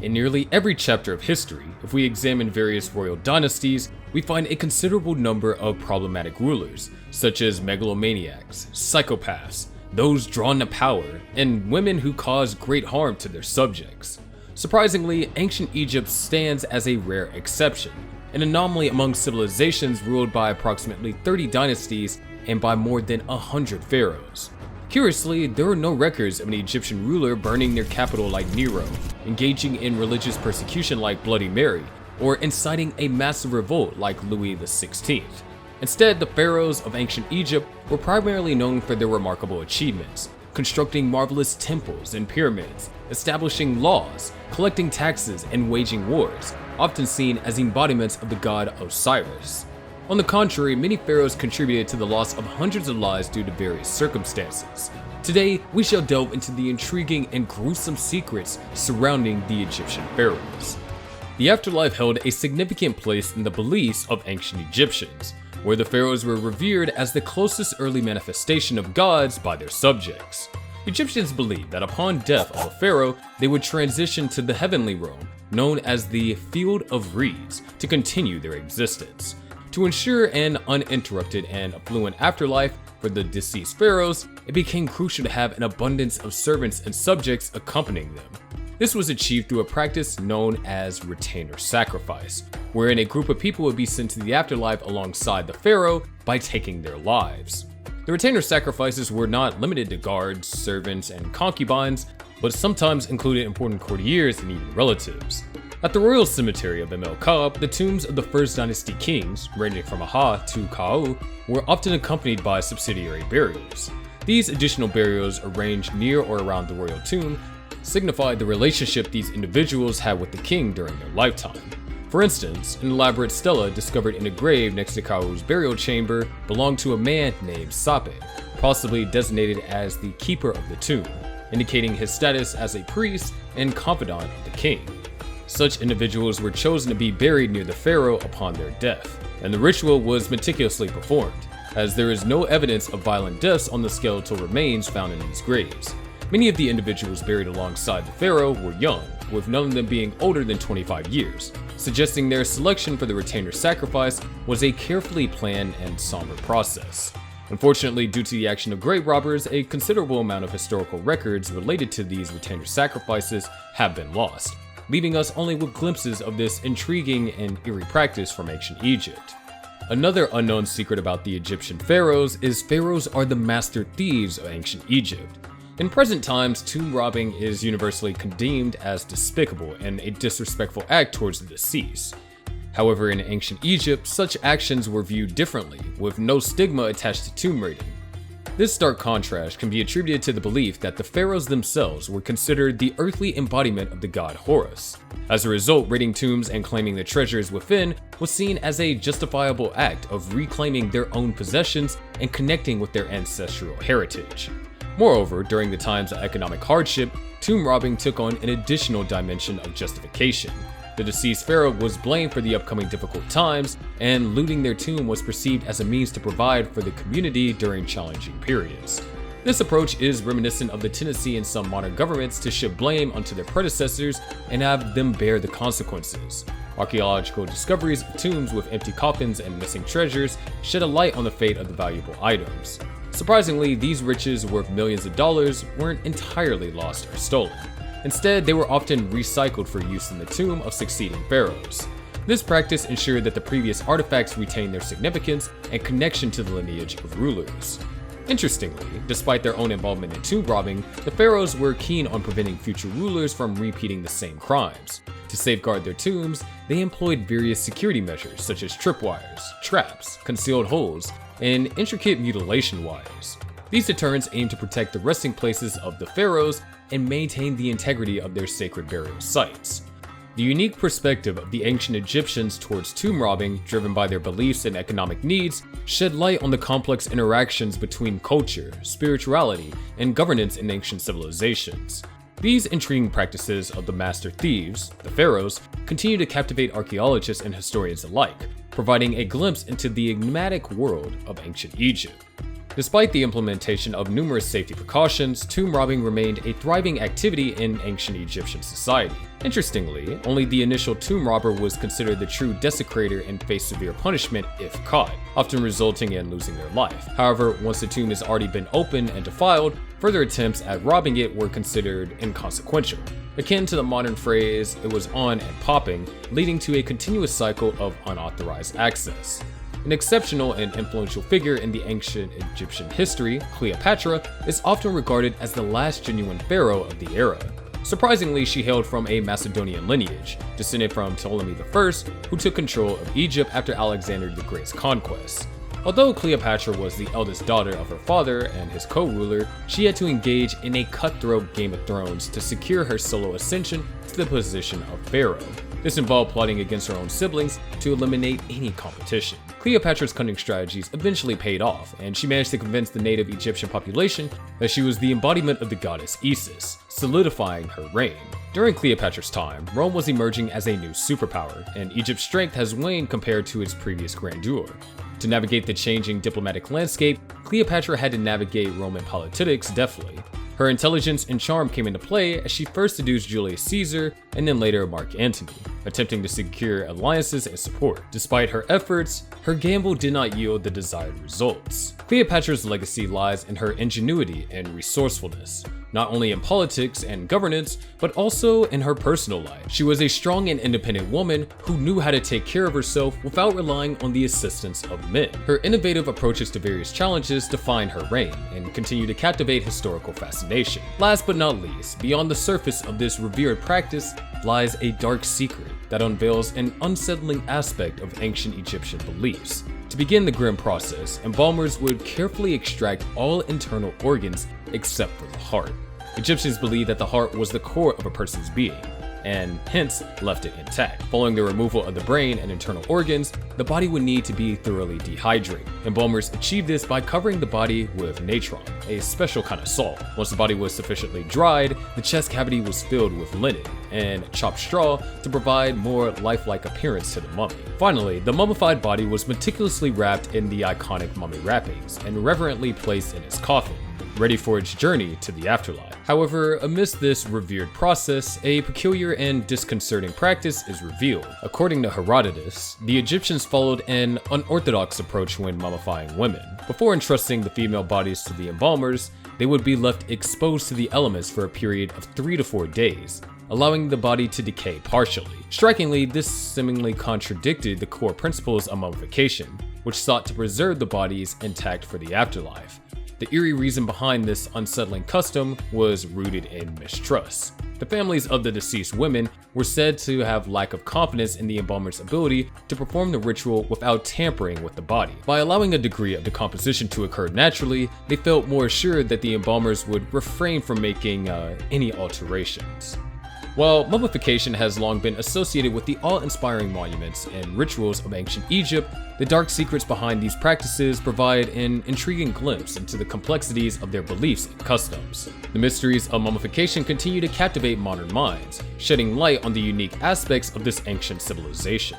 In nearly every chapter of history, if we examine various royal dynasties, we find a considerable number of problematic rulers, such as megalomaniacs, psychopaths, those drawn to power, and women who cause great harm to their subjects. Surprisingly, ancient Egypt stands as a rare exception, an anomaly among civilizations ruled by approximately 30 dynasties and by more than 100 pharaohs. Curiously, there are no records of an Egyptian ruler burning their capital like Nero, engaging in religious persecution like Bloody Mary, or inciting a massive revolt like Louis XVI. Instead, the pharaohs of ancient Egypt were primarily known for their remarkable achievements, constructing marvelous temples and pyramids, establishing laws, collecting taxes, and waging wars, often seen as embodiments of the god Osiris. On the contrary, many pharaohs contributed to the loss of hundreds of lives due to various circumstances. Today, we shall delve into the intriguing and gruesome secrets surrounding the Egyptian pharaohs. The afterlife held a significant place in the beliefs of ancient Egyptians, where the pharaohs were revered as the closest early manifestation of gods by their subjects. Egyptians believed that upon death of a pharaoh, they would transition to the heavenly realm, known as the Field of Reeds, to continue their existence. To ensure an uninterrupted and affluent afterlife for the deceased pharaohs, it became crucial to have an abundance of servants and subjects accompanying them. This was achieved through a practice known as retainer sacrifice, wherein a group of people would be sent to the afterlife alongside the pharaoh by taking their lives. The retainer sacrifices were not limited to guards, servants, and concubines, but sometimes included important courtiers and even relatives. At the royal cemetery of El-Kab, the tombs of the First Dynasty kings, ranging from Aha to Kau, were often accompanied by subsidiary burials. These additional burials, arranged near or around the royal tomb, signified the relationship these individuals had with the king during their lifetime. For instance, an elaborate stela discovered in a grave next to Kau's burial chamber belonged to a man named Sape, possibly designated as the keeper of the tomb, indicating his status as a priest and confidant of the king. Such individuals were chosen to be buried near the pharaoh upon their death, and the ritual was meticulously performed, as there is no evidence of violent deaths on the skeletal remains found in these graves. Many of the individuals buried alongside the pharaoh were young, with none of them being older than 25 years, suggesting their selection for the retainer sacrifice was a carefully planned and somber process. Unfortunately, due to the action of grave robbers, a considerable amount of historical records related to these retainer sacrifices have been lost, leaving us only with glimpses of this intriguing and eerie practice from ancient Egypt. Another unknown secret about the Egyptian pharaohs is pharaohs are the master thieves of ancient Egypt. In present times, tomb robbing is universally condemned as despicable and a disrespectful act towards the deceased. However, in ancient Egypt, such actions were viewed differently, with no stigma attached to tomb raiding. This stark contrast can be attributed to the belief that the pharaohs themselves were considered the earthly embodiment of the god Horus. As a result, raiding tombs and claiming the treasures within was seen as a justifiable act of reclaiming their own possessions and connecting with their ancestral heritage. Moreover, during the times of economic hardship, tomb robbing took on an additional dimension of justification. The deceased pharaoh was blamed for the upcoming difficult times, and looting their tomb was perceived as a means to provide for the community during challenging periods. This approach is reminiscent of the tendency in some modern governments to shift blame onto their predecessors and have them bear the consequences. Archaeological discoveries of tombs with empty coffins and missing treasures shed a light on the fate of the valuable items. Surprisingly, these riches worth millions of dollars weren't entirely lost or stolen. Instead, they were often recycled for use in the tomb of succeeding pharaohs. This practice ensured that the previous artifacts retained their significance and connection to the lineage of rulers. Interestingly, despite their own involvement in tomb robbing, the pharaohs were keen on preventing future rulers from repeating the same crimes. To safeguard their tombs, they employed various security measures such as tripwires, traps, concealed holes, and intricate mutilation wires. These deterrents aimed to protect the resting places of the pharaohs and maintain the integrity of their sacred burial sites. The unique perspective of the ancient Egyptians towards tomb robbing, driven by their beliefs and economic needs, shed light on the complex interactions between culture, spirituality, and governance in ancient civilizations. These intriguing practices of the master thieves, the pharaohs, continue to captivate archaeologists and historians alike, providing a glimpse into the enigmatic world of ancient Egypt. Despite the implementation of numerous safety precautions, tomb robbing remained a thriving activity in ancient Egyptian society. Interestingly, only the initial tomb robber was considered the true desecrator and faced severe punishment if caught, often resulting in losing their life. However, once the tomb has already been opened and defiled, further attempts at robbing it were considered inconsequential. Akin to the modern phrase, it was on and popping, leading to a continuous cycle of unauthorized access. An exceptional and influential figure in the ancient Egyptian history, Cleopatra, is often regarded as the last genuine pharaoh of the era. Surprisingly, she hailed from a Macedonian lineage, descended from Ptolemy I, who took control of Egypt after Alexander the Great's conquest. Although Cleopatra was the eldest daughter of her father and his co-ruler, she had to engage in a cutthroat Game of Thrones to secure her solo ascension to the position of pharaoh. This involved plotting against her own siblings to eliminate any competition. Cleopatra's cunning strategies eventually paid off, and she managed to convince the native Egyptian population that she was the embodiment of the goddess Isis, solidifying her reign. During Cleopatra's time, Rome was emerging as a new superpower, and Egypt's strength has waned compared to its previous grandeur. To navigate the changing diplomatic landscape, Cleopatra had to navigate Roman politics deftly. Her intelligence and charm came into play as she first seduced Julius Caesar and then later Mark Antony, attempting to secure alliances and support. Despite her efforts, her gamble did not yield the desired results. Cleopatra's legacy lies in her ingenuity and resourcefulness, not only in politics and governance, but also in her personal life. She was a strong and independent woman who knew how to take care of herself without relying on the assistance of men. Her innovative approaches to various challenges define her reign and continue to captivate historical fascination. Last but not least, beyond the surface of this revered practice lies a dark secret that unveils an unsettling aspect of ancient Egyptian beliefs. To begin the grim process, embalmers would carefully extract all internal organs except for the heart. Egyptians believed that the heart was the core of a person's being, and hence left it intact. Following the removal of the brain and internal organs, the body would need to be thoroughly dehydrated. Embalmers achieved this by covering the body with natron, a special kind of salt. Once the body was sufficiently dried, the chest cavity was filled with linen and chopped straw to provide more lifelike appearance to the mummy. Finally, the mummified body was meticulously wrapped in the iconic mummy wrappings and reverently placed in its coffin, ready for its journey to the afterlife. However, amidst this revered process, a peculiar and disconcerting practice is revealed. According to Herodotus, the Egyptians followed an unorthodox approach when mummifying women. Before entrusting the female bodies to the embalmers, they would be left exposed to the elements for a period of 3 to 4 days, allowing the body to decay partially. Strikingly, this seemingly contradicted the core principles of mummification, which sought to preserve the bodies intact for the afterlife. The eerie reason behind this unsettling custom was rooted in mistrust. The families of the deceased women were said to have lack of confidence in the embalmer's ability to perform the ritual without tampering with the body. By allowing a degree of decomposition to occur naturally, they felt more assured that the embalmers would refrain from making any alterations. While mummification has long been associated with the awe-inspiring monuments and rituals of ancient Egypt, the dark secrets behind these practices provide an intriguing glimpse into the complexities of their beliefs and customs. The mysteries of mummification continue to captivate modern minds, shedding light on the unique aspects of this ancient civilization.